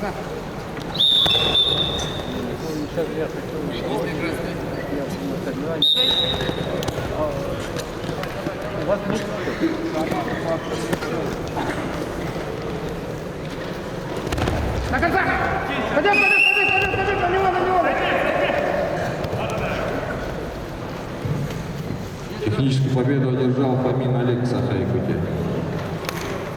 Сейчас я хочу. У вас нет? На конца! Пойдем, на него! Техническую победу одержал Фомин Олег Сахайкуте.